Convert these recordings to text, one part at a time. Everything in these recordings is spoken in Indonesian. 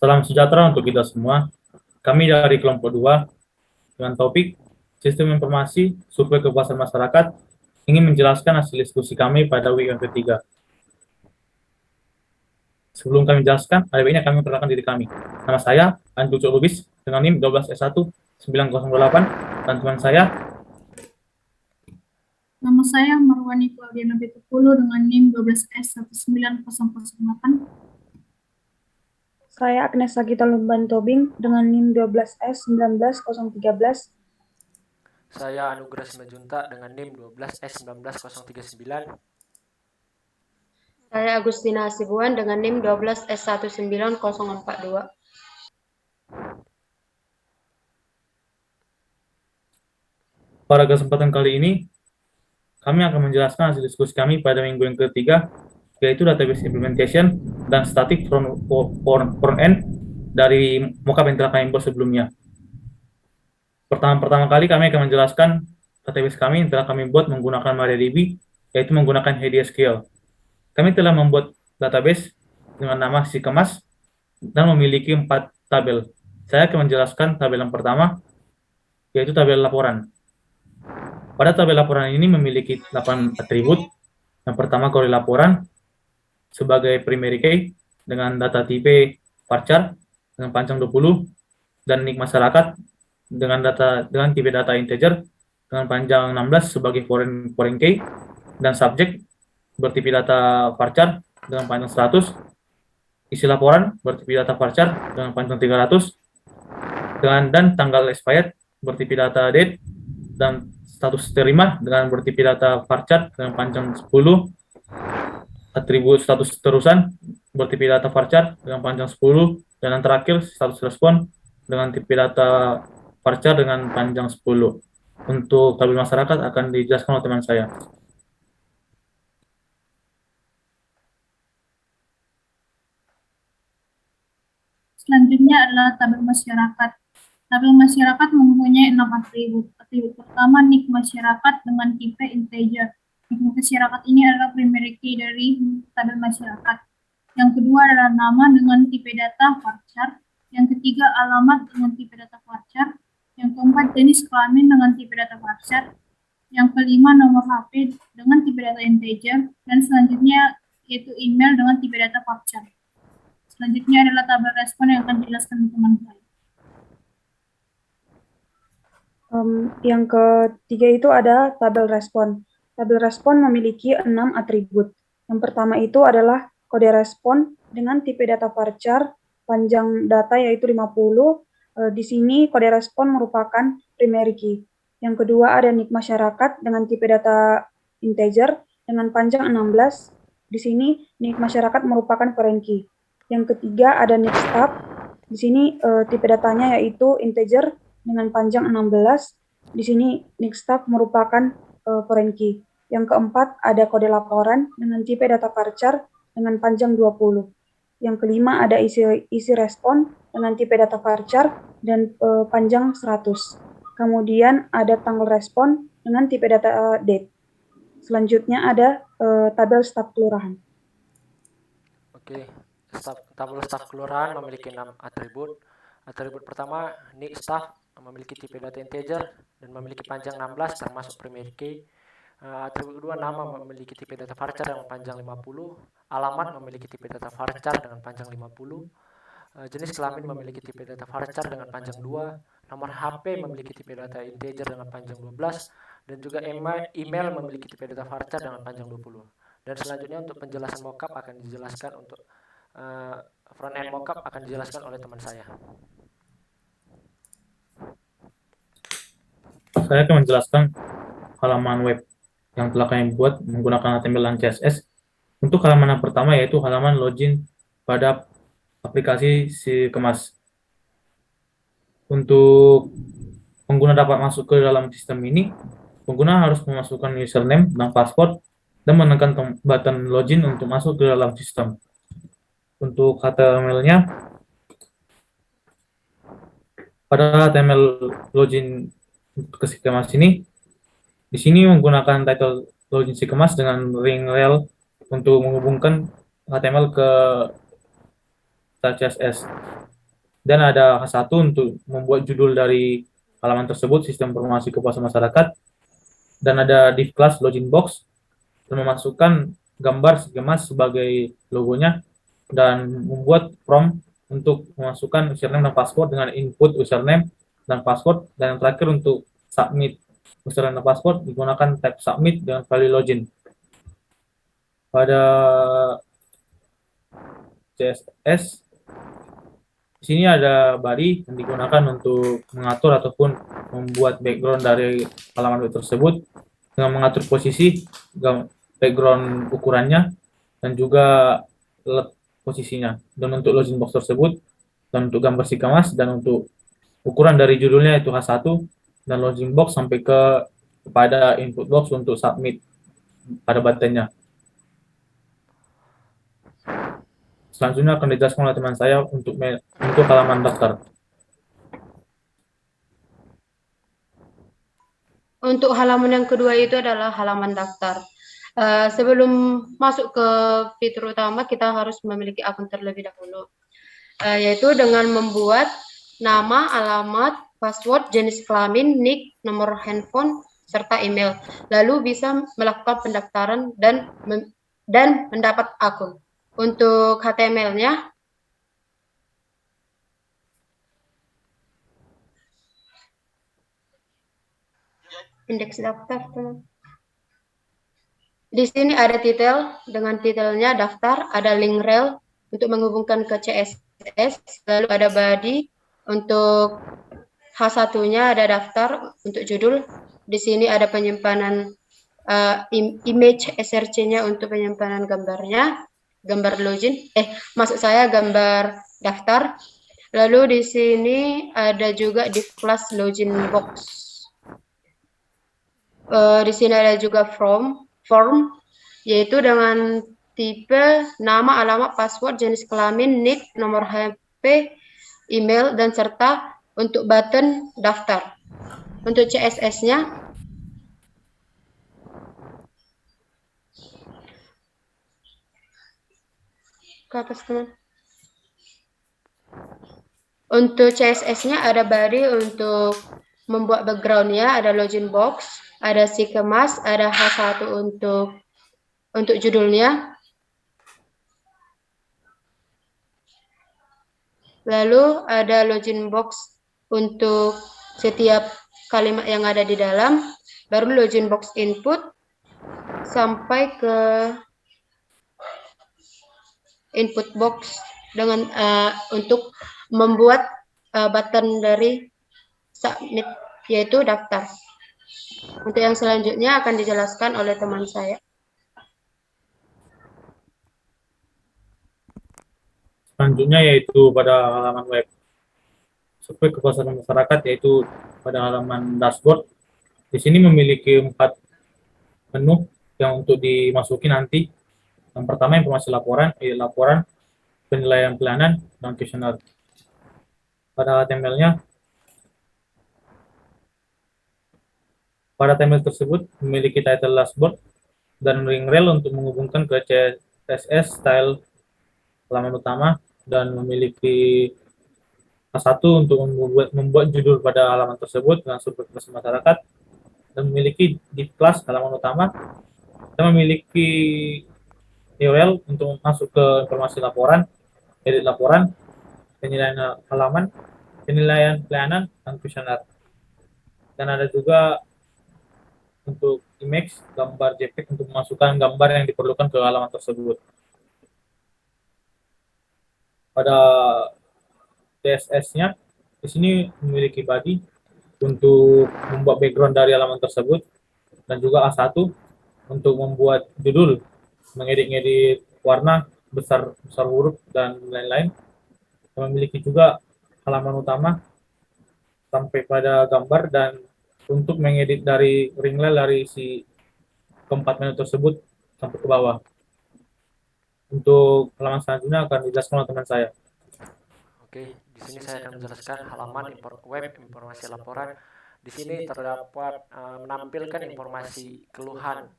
Salam sejahtera untuk kita semua. Kami dari kelompok 2 dengan topik Sistem Informasi Survei Kepuasan Masyarakat ingin menjelaskan hasil diskusi kami pada week yang ketiga. Sebelum kami jelaskan, ada baiknya kami memperkenalkan diri kami. Nama saya Andrew Cok Lubis dengan NIM 12S1 9008 dan teman saya Nama saya Marwani Claudiana Betupulu dengan NIM 12S19008. Saya Agnes Sagita Lumban Tobing dengan NIM 12S19013. Saya Anugrah Simajunta dengan NIM 12S19039. Saya Agustina Hasibuan dengan NIM 12S19042. pada kesempatan kali ini kami akan menjelaskan hasil diskusi kami pada minggu yang ketiga, yaitu database implementation dan static front end dari mockup yang telah kami buat sebelumnya. Pertama kali kami akan menjelaskan database kami yang telah kami buat menggunakan MariaDB, yaitu menggunakan HDSQL. Kami telah membuat database dengan nama SIKEMAS dan memiliki 4 tabel. Saya akan menjelaskan tabel yang pertama, yaitu tabel laporan. Pada tabel laporan ini memiliki 8 atribut. Yang pertama, kode laporan sebagai primary key dengan data tipe varchar dengan panjang 20 dan NIK masyarakat dengan tipe data integer dengan panjang 16 sebagai foreign key dan subject bertipe data varchar dengan panjang 100, isi laporan bertipe data varchar dengan panjang 300 dan tanggal expired bertipe data date dan status terima dengan bertipe data varchar dengan panjang 10, atribut status terusan bertipe data varchar dengan panjang 10, dan yang terakhir status respon dengan tipe data varchar dengan panjang 10. Untuk tabel masyarakat akan dijelaskan oleh teman saya. Selanjutnya adalah tabel masyarakat. Tabel masyarakat mempunyai 6 atribut. Atribut pertama, NIK masyarakat dengan tipe integer. NIK masyarakat ini adalah primary key dari tabel masyarakat. Yang kedua adalah nama dengan tipe data varchar. Yang ketiga, alamat dengan tipe data varchar. Yang keempat, jenis kelamin dengan tipe data varchar. Yang kelima, nomor HP dengan tipe data integer. Dan selanjutnya yaitu email dengan tipe data varchar. Selanjutnya adalah tabel respon yang akan dijelaskan teman saya. Yang ketiga itu ada tabel respon. Tabel respon memiliki 6 atribut. Yang pertama itu adalah kode respon dengan tipe data varchar, panjang data yaitu 50. Di sini kode respon merupakan primary key. Yang kedua ada NIK masyarakat dengan tipe data integer dengan panjang 16. Di sini NIK masyarakat merupakan foreign key. Yang ketiga ada NIK staff. Di sini tipe datanya yaitu integer dengan panjang 16. Di sini NIK staff merupakan foreign key. Yang keempat ada kode laporan dengan tipe data varchar dengan panjang 20. Yang kelima ada isi respon dengan tipe data varchar dan panjang 100. Kemudian ada tanggal respon dengan tipe data date. Selanjutnya ada tabel staf kelurahan. Oke, tabel staf kelurahan memiliki 6 atribut. Atribut pertama, NIK staff memiliki tipe data integer dan memiliki panjang 16 termasuk primary key. Atribut kedua, nama memiliki tipe data varchar dengan panjang 50, alamat memiliki tipe data varchar dengan panjang 50, jenis kelamin memiliki tipe data varchar dengan panjang 2, nomor HP memiliki tipe data integer dengan panjang 12, dan juga email memiliki tipe data varchar dengan panjang 20. Dan selanjutnya untuk penjelasan mockup akan dijelaskan untuk front end mockup akan dijelaskan oleh teman saya. Saya akan menjelaskan halaman web yang telah kami buat menggunakan HTML dan CSS. Untuk halaman yang pertama yaitu halaman login pada aplikasi SIKEMAS. Untuk pengguna dapat masuk ke dalam sistem ini, pengguna harus memasukkan username dan password dan menekan button login untuk masuk ke dalam sistem. Untuk HTML-nya, pada HTML login ke SIKEMAS ini, di sini menggunakan title login SIKEMAS dengan ring rel untuk menghubungkan HTML ke CSS. Dan ada H1 untuk membuat judul dari halaman tersebut, sistem informasi kepuasan masyarakat. Dan ada div class login box dan memasukkan gambar Sikemas sebagai logonya dan membuat prompt untuk memasukkan username dan password dengan input username dan password. Dan yang terakhir untuk submit username dan password digunakan tab submit dengan value login. Pada CSS di sini ada body yang digunakan untuk mengatur ataupun membuat background dari halaman web tersebut dengan mengatur posisi background ukurannya dan juga posisinya. Dan untuk login box tersebut dan untuk gambar Sikemas dan untuk ukuran dari judulnya itu H1 dan login box sampai kepada input box untuk submit pada buttonnya. Selanjutnya akan dijelaskan oleh teman saya untuk halaman daftar. Untuk halaman yang kedua itu adalah halaman daftar. Sebelum masuk ke fitur utama, kita harus memiliki akun terlebih dahulu, yaitu dengan membuat nama, alamat, password, jenis kelamin, nick, nomor handphone, serta email. Lalu bisa melakukan pendaftaran dan mendapat akun. Untuk HTML-nya, indeks daftar, teman. Di sini ada titel, dengan titelnya daftar, ada link rel untuk menghubungkan ke CSS, lalu ada body, untuk H1-nya ada daftar, untuk judul. Di sini ada penyimpanan image SRC-nya untuk penyimpanan gambarnya, gambar login, maksud saya gambar daftar. Lalu di sini ada juga div class login box. Di sini ada juga form, yaitu dengan tipe, nama, alamat, password, jenis kelamin, nick, nomor HP, email, dan serta untuk button daftar. Untuk CSS-nya, ke atas teman. Untuk CSS-nya ada body untuk membuat background-nya, ada login box, ada Sikemas, ada H1 untuk judulnya. Lalu ada login box untuk setiap kalimat yang ada di dalam, baru login box input sampai ke input box dengan untuk membuat button dari submit, yaitu daftar. Untuk yang selanjutnya akan dijelaskan oleh teman saya. Selanjutnya yaitu pada halaman web survei kepuasan masyarakat, yaitu pada halaman dashboard. Di sini memiliki 4 menu yang untuk dimasuki nanti. Yang pertama informasi laporan, laporan, penilaian pelayanan, dan kuesioner. Pada HTML-nya, pada HTML tersebut memiliki title dashboard dan ring rail untuk menghubungkan ke CSS style halaman utama dan memiliki satu untuk membuat judul pada halaman tersebut dengan survei kepuasan masyarakat dan memiliki div class halaman utama dan memiliki URL untuk masuk ke informasi laporan, edit laporan, penilaian halaman, penilaian pelayanan, dan kuesioner. Dan ada juga untuk image, gambar JPEG untuk memasukkan gambar yang diperlukan ke halaman tersebut. Pada CSS-nya, di sini memiliki body untuk membuat background dari halaman tersebut dan juga A1 untuk membuat judul, mengedit-ngedit warna, besar huruf, dan lain-lain. Memiliki juga halaman utama sampai pada gambar dan untuk mengedit dari ringlet dari si keempat menu tersebut sampai ke bawah. Untuk halaman selanjutnya akan dijelaskan oleh teman saya. Oke, di sini saya akan menjelaskan halaman web informasi laporan. Di sini terdapat menampilkan informasi keluhan.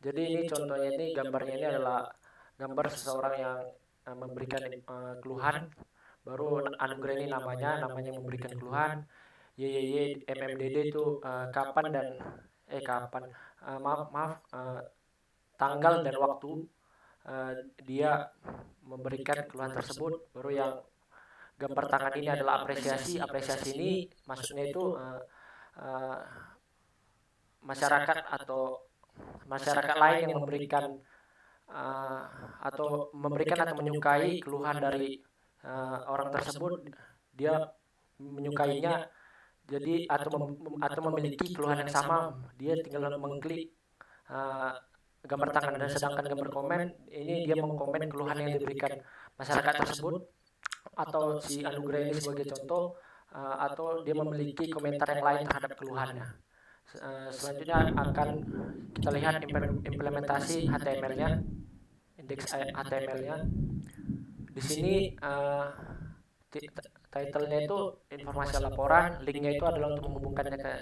Jadi ini contohnya, ini gambarnya ini adalah gambar seseorang yang memberikan keluhan Baru anugerah ini namanya memberikan keluhan. YYY MMDD itu kapan dan tanggal dan waktu dia memberikan keluhan tersebut. Baru yang gambar tangan ini adalah apresiasi. Apresiasi ini maksudnya itu masyarakat lain yang memberikan atau menyukai keluhan dari orang tersebut, dia menyukainya. Jadi atau memiliki keluhan yang sama, dia tinggal mengklik gambar tangan. Dan sedangkan gambar komen ini dia mengkomen keluhan yang diberikan masyarakat tersebut atau si anugerah ini sebagai contoh, atau dia memiliki komentar yang lain terhadap keluhannya. Selanjutnya akan kita lihat implementasi HTML-nya, indeks HTML-nya. Di sini title-nya itu informasi laporan, link-nya itu adalah untuk menghubungkannya ke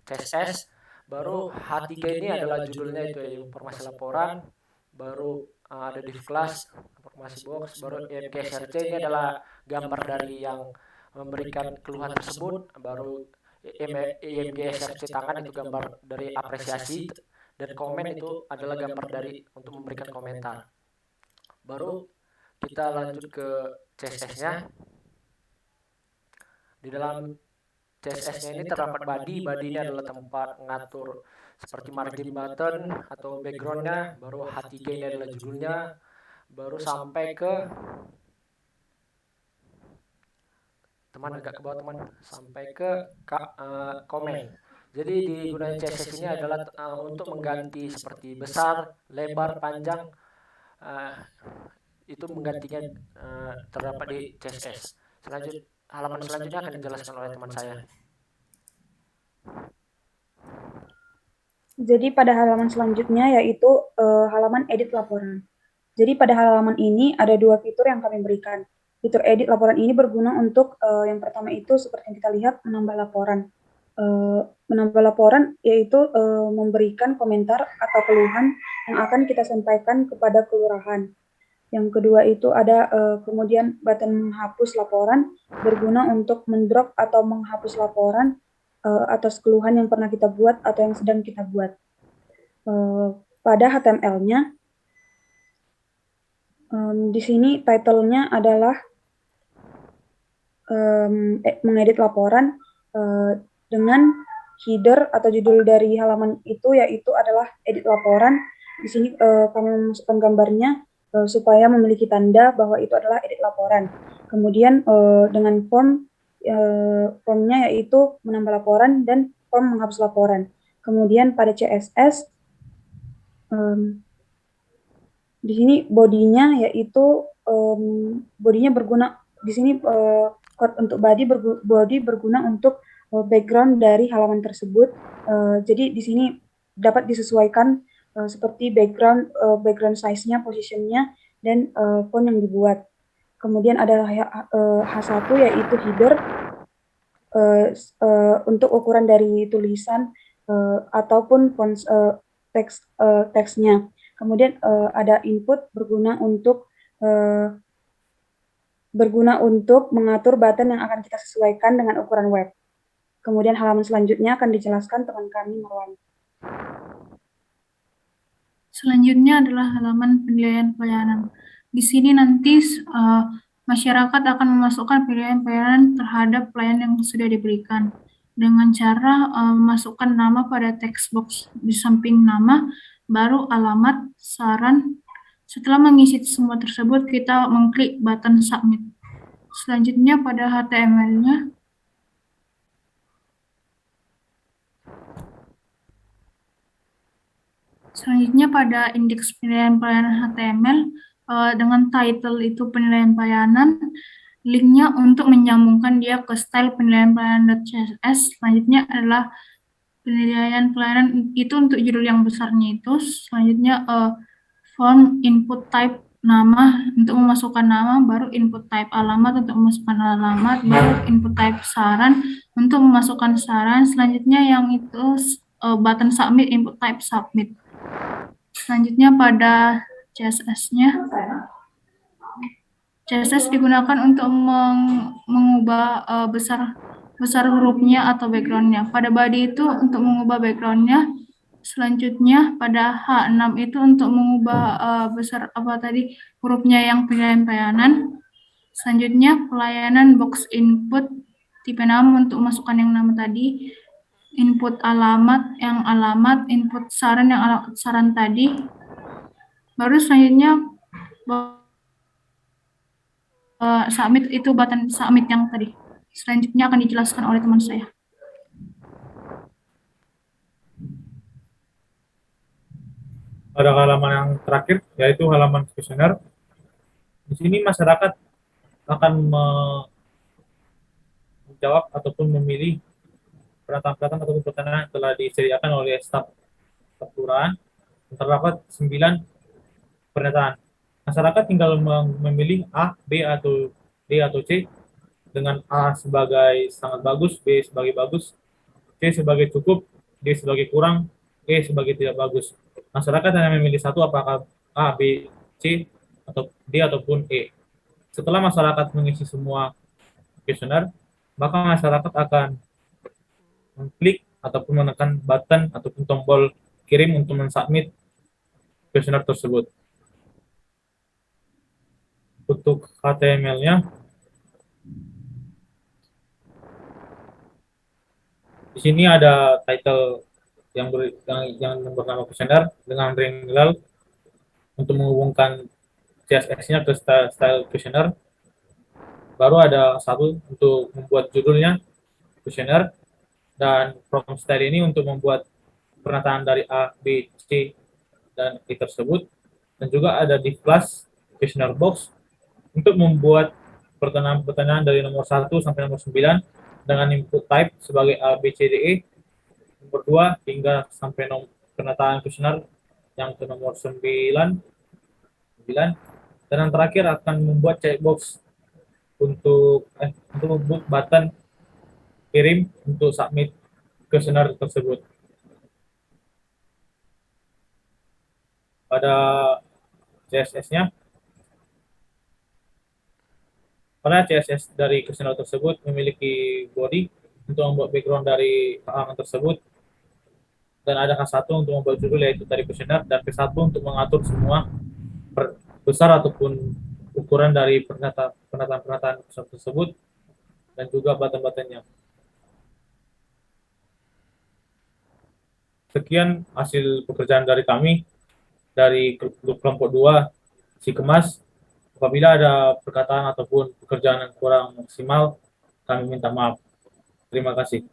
CSS. Baru H3 ini adalah judulnya itu informasi laporan. Baru ada div class, informasi box. Baru IMG SRC ini adalah gambar dari yang memberikan keluhan tersebut. Baru IMG SRC tangan itu gambar dari apresiasi, dan komen itu adalah gambar dari untuk memberikan komentar. Baru kita lanjut ke CSS-nya. Di dalam CSS-nya ini terdapat body. Body ini adalah tempat mengatur seperti margin button atau background-nya. Baru H3 ini adalah judulnya. Baru sampai ke agak ke bawah teman, sampai ke komen. Jadi digunakan CSS ini adalah untuk mengganti seperti besar, lebar, panjang. Itu menggantinya terdapat di CSS. Halaman selanjutnya akan dijelaskan oleh teman saya. Jadi pada halaman selanjutnya yaitu halaman edit laporan. Jadi pada halaman ini ada dua fitur yang kami berikan. Fitur edit laporan ini berguna untuk yang pertama itu seperti yang kita lihat menambah laporan. Menambah laporan yaitu memberikan komentar atau keluhan yang akan kita sampaikan kepada kelurahan. Yang kedua itu ada kemudian button menghapus laporan, berguna untuk mendrop atau menghapus laporan atas keluhan yang pernah kita buat atau yang sedang kita buat. Pada HTML-nya, di sini title-nya adalah mengedit laporan dengan header atau judul dari halaman itu yaitu adalah edit laporan. Di sini kami memasukkan gambarnya supaya memiliki tanda bahwa itu adalah edit laporan. Kemudian dengan formnya yaitu menambah laporan dan form menghapus laporan. Kemudian pada CSS di sini bodinya yaitu bodinya berguna di sini code untuk body berguna untuk background dari halaman tersebut. Jadi di sini dapat disesuaikan seperti background size-nya, position-nya, dan font yang dibuat. Kemudian ada H1 yaitu header untuk ukuran dari tulisan ataupun font teksnya. Kemudian ada input berguna untuk mengatur button yang akan kita sesuaikan dengan ukuran web. Kemudian halaman selanjutnya akan dijelaskan teman kami Marwan. Selanjutnya adalah halaman penilaian pelayanan. Di sini nanti masyarakat akan memasukkan pilihan pelayanan terhadap pelayanan yang sudah diberikan dengan cara memasukkan nama pada text box di samping nama, baru alamat, saran. Setelah mengisi semua tersebut, kita mengklik button submit. Selanjutnya pada HTML-nya, pada indeks penilaian pelayanan HTML dengan title itu penilaian pelayanan, linknya untuk menyambungkan dia ke style penilaian pelayanan.css. Selanjutnya adalah penilaian pelayanan itu untuk judul yang besarnya itu. Selanjutnya form input type nama untuk memasukkan nama, baru input type alamat untuk memasukkan alamat, baru input type saran untuk memasukkan saran. Selanjutnya yang itu button submit, input type submit. Selanjutnya pada CSS-nya, CSS digunakan untuk mengubah besar hurufnya atau backgroundnya. Pada body itu untuk mengubah backgroundnya. Selanjutnya pada H6 itu untuk mengubah besar hurufnya yang pilihan-pilihanan. Selanjutnya pelayanan box input tipe nama untuk masukkan yang nama tadi, input alamat yang alamat, input saran yang saran tadi. Baru selanjutnya submit itu button submit yang tadi. Selanjutnya akan dijelaskan oleh teman saya. Pada halaman yang terakhir, yaitu halaman kuesioner. Di sini masyarakat akan menjawab ataupun memilih pernyataan-pernyataan ataupun pertanyaan yang telah disediakan oleh staf kelurahan. Terdapat 9 pernyataan. Masyarakat tinggal memilih A, B, atau D, atau C, dengan A sebagai sangat bagus, B sebagai bagus, C sebagai cukup, D sebagai kurang, E sebagai tidak bagus. Masyarakat hanya memilih satu, apakah A, B, C, atau D, ataupun E. Setelah masyarakat mengisi semua kuesioner, maka masyarakat akan mengklik ataupun menekan button ataupun tombol kirim untuk mensubmit kuesioner tersebut. Untuk HTML-nya, di sini ada title yang bernama kuesioner dengan ring untuk menghubungkan CSS-nya ke style kuesioner. Baru ada satu untuk membuat judulnya kuesioner, dan from style ini untuk membuat pernyataan dari A, B, C, dan E tersebut. Dan juga ada div class kuesioner box untuk membuat pertanyaan-pertanyaan dari nomor 1 sampai nomor 9 dengan input type sebagai A, B, C, D, E. Nomor 2 hingga sampai pernyataan kuesioner yang ke nomor 9. Dan yang terakhir akan membuat checkbox untuk membuat button kirim untuk submit kuesioner tersebut. Pada CSS-nya, pada CSS dari kuesioner tersebut memiliki body untuk membuat background dari halaman tersebut, dan ada H1 untuk membuat judul yaitu dari kuesioner, dan P1 untuk mengatur semua besar ataupun ukuran dari pernyataan tersebut, dan juga button-buttonnya. Sekian hasil pekerjaan dari kami dari kelompok 2 si kemas. Apabila ada perkataan ataupun pekerjaan yang kurang maksimal, kami minta maaf. Terima kasih.